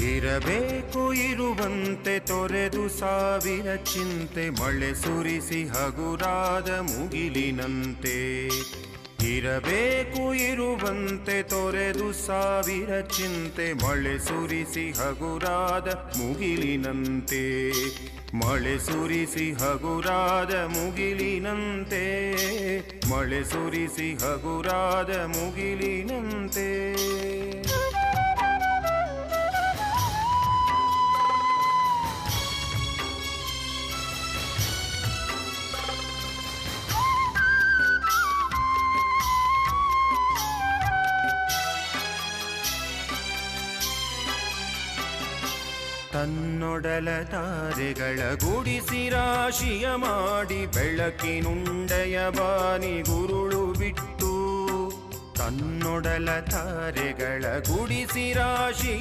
ಇರಬೇಕು ಇರುವಂತೆ ತೊರೆದು ಸಾವಿರ ಚಿಂತೆ ಮಳೆ ಸುರಿಸಿ ಹಗುರಾದ ಮುಗಿಲಿನಂತೆ. ಇರಬೇಕು ಇರುವಂತೆ ತೊರೆದು ಸಾವಿರ ಚಿಂತೆ ಮಳೆ ಸುರಿಸಿ ಹಗುರಾದ ಮುಗಿಲಿನಂತೆ. ಮಳೆ ಸುರಿಸಿ ಹಗುರಾದ ಮುಗಿಲಿನಂತೆ. ಮಳೆ ಸುರಿಸಿ ಹಗುರಾದ ಮುಗಿಲಿನಂತೆ. ತನ್ನೊಡಲ ತಾರೆಗಳ ಗುಡಿಸಿ ರಾಶಿಯ ಮಾಡಿ ಬೆಳಕಿನುಂಡೆಯ ಬಾನಿ ಗುರುಳು ಬಿಟ್ಟು. ತನ್ನೊಡಲ ತಾರೆಗಳ ಗುಡಿಸಿ ರಾಶಿಯ